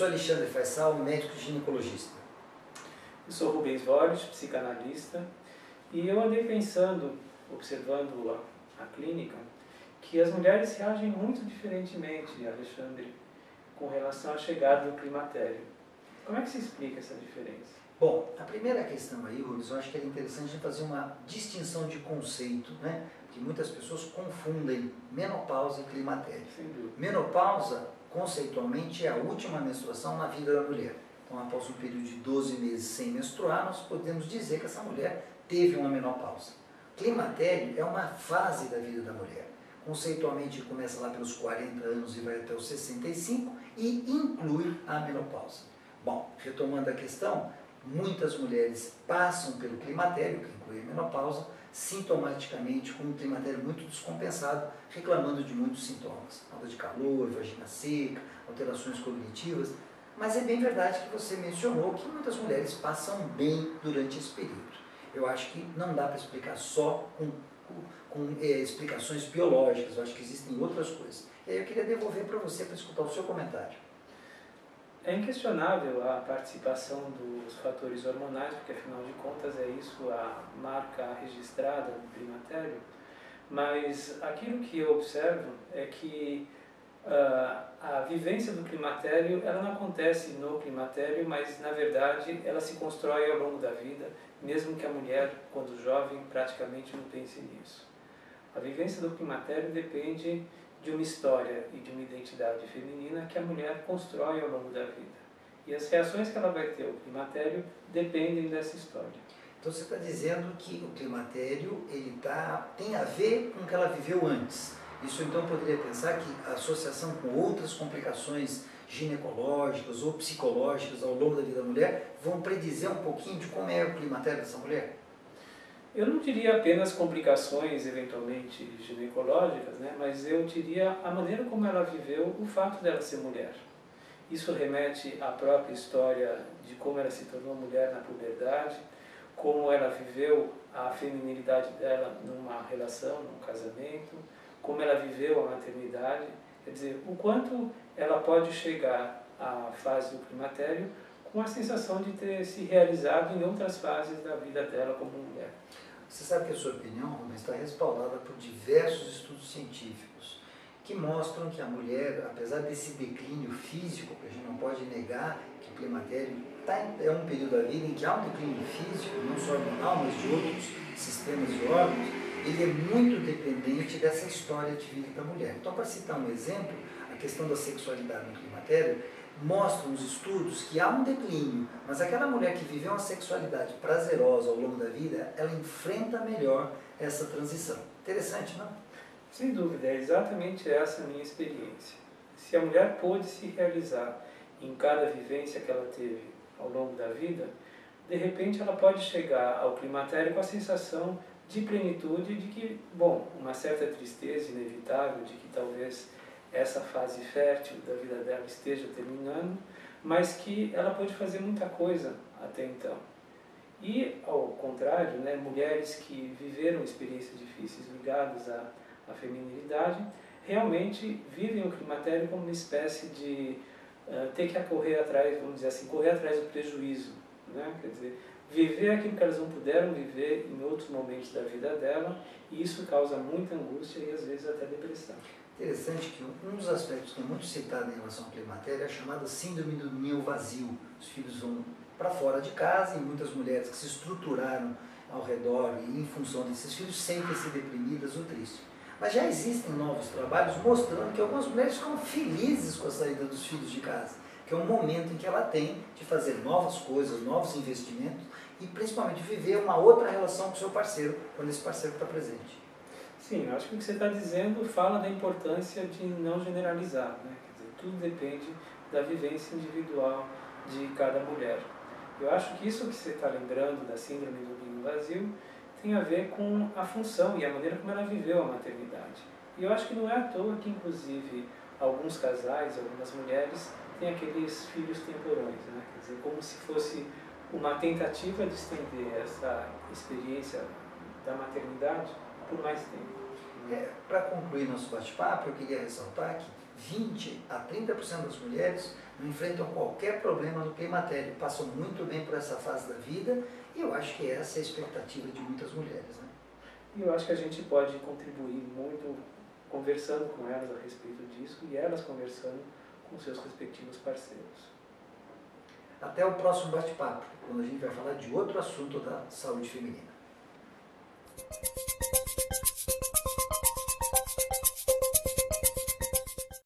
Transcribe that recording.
sou Alexandre Faisal, médico ginecologista. Eu sou Rubens Vogt, psicanalista, e eu andei pensando, observando a clínica, que as mulheres reagem muito diferentemente, Alexandre, com relação à chegada do climatério. Como é que se explica essa diferença? Bom, a primeira questão aí, Rubens, eu acho que é interessante fazer uma distinção de conceito, né? Que muitas pessoas confundem menopausa e climatério. Sem dúvida. Menopausa, conceitualmente, é a última menstruação na vida da mulher. Então, após um período de 12 meses sem menstruar, nós podemos dizer que essa mulher teve uma menopausa. Climatério é uma fase da vida da mulher. Conceitualmente, começa lá pelos 40 anos e vai até os 65 e inclui a menopausa. Bom, retomando a questão, muitas mulheres passam pelo climatério, que inclui a menopausa, sintomaticamente com um climatério muito descompensado, reclamando de muitos sintomas. Falta de calor, vagina seca, alterações cognitivas. Mas é bem verdade que você mencionou que muitas mulheres passam bem durante esse período. Eu acho que não dá para explicar só com explicações biológicas, eu acho que existem outras coisas. E aí eu queria devolver para você para escutar o seu comentário. É inquestionável a participação dos fatores hormonais, porque afinal de contas é isso a marca registrada do climatério, mas aquilo que eu observo é que a vivência do climatério, ela não acontece no climatério, mas na verdade ela se constrói ao longo da vida, mesmo que a mulher, quando jovem, praticamente não pense nisso. A vivência do climatério depende de uma história e de uma identidade feminina que a mulher constrói ao longo da vida. E as reações que ela vai ter ao climatério dependem dessa história. Então você está dizendo que o climatério tem a ver com o que ela viveu antes. Isso então poderia pensar que a associação com outras complicações ginecológicas ou psicológicas ao longo da vida da mulher vão predizer um pouquinho de como é o climatério dessa mulher? Eu não diria apenas complicações, eventualmente, ginecológicas, né? Mas eu diria a maneira como ela viveu o fato dela ser mulher. Isso remete à própria história de como ela se tornou mulher na puberdade, como ela viveu a feminilidade dela numa relação, num casamento, como ela viveu a maternidade, quer dizer, o quanto ela pode chegar à fase do climatério com a sensação de ter se realizado em outras fases da vida dela como mulher. Você sabe que a sua opinião, Rubens, está respaldada por diversos estudos científicos que mostram que a mulher, apesar desse declínio físico, que a gente não pode negar que o climatério é um período da vida em que há um declínio físico, não só hormonal, mas de outros sistemas e órgãos, ele é muito dependente dessa história de vida da mulher. Então, para citar um exemplo, a questão da sexualidade no climatério mostram os estudos que há um declínio, mas aquela mulher que viveu uma sexualidade prazerosa ao longo da vida, ela enfrenta melhor essa transição. Interessante, não? Sem dúvida, é exatamente essa a minha experiência. Se a mulher pôde se realizar em cada vivência que ela teve ao longo da vida, de repente ela pode chegar ao climatério com a sensação de plenitude, de que, bom, uma certa tristeza inevitável, de que talvez essa fase fértil da vida dela esteja terminando, mas que ela pode fazer muita coisa até então. E, ao contrário, né, mulheres que viveram experiências difíceis ligadas à feminilidade, realmente vivem o climatério como uma espécie de ter que correr atrás, vamos dizer assim, correr atrás do prejuízo, né? Quer dizer, viver aquilo que elas não puderam viver em outros momentos da vida dela, e isso causa muita angústia e às vezes até depressão. Interessante que um dos aspectos que é muito citado em relação ao climatério é a chamada síndrome do ninho vazio. Os filhos vão para fora de casa e muitas mulheres que se estruturaram ao redor e em função desses filhos sentem-se deprimidas ou tristes. Mas já existem novos trabalhos mostrando que algumas mulheres ficam felizes com a saída dos filhos de casa, que é um momento em que ela tem de fazer novas coisas, novos investimentos e principalmente viver uma outra relação com o seu parceiro, quando esse parceiro está presente. Sim, eu acho que o que você está dizendo fala da importância de não generalizar, né? Quer dizer, tudo depende da vivência individual de cada mulher. Eu acho que isso que você está lembrando da síndrome do ninho vazio tem a ver com a função e a maneira como ela viveu a maternidade. E eu acho que não é à toa que, inclusive, alguns casais, algumas mulheres, têm aqueles filhos temporões, né? Quer dizer, como se fosse uma tentativa de estender essa experiência da maternidade por mais tempo. Para concluir nosso bate-papo, eu queria ressaltar que 20 a 30% das mulheres não enfrentam qualquer problema no climatério, passam muito bem por essa fase da vida, e eu acho que essa é a expectativa de muitas mulheres, né? E eu acho que a gente pode contribuir muito conversando com elas a respeito disso e elas conversando com seus respectivos parceiros. Até o próximo bate-papo, quando a gente vai falar de outro assunto da saúde feminina.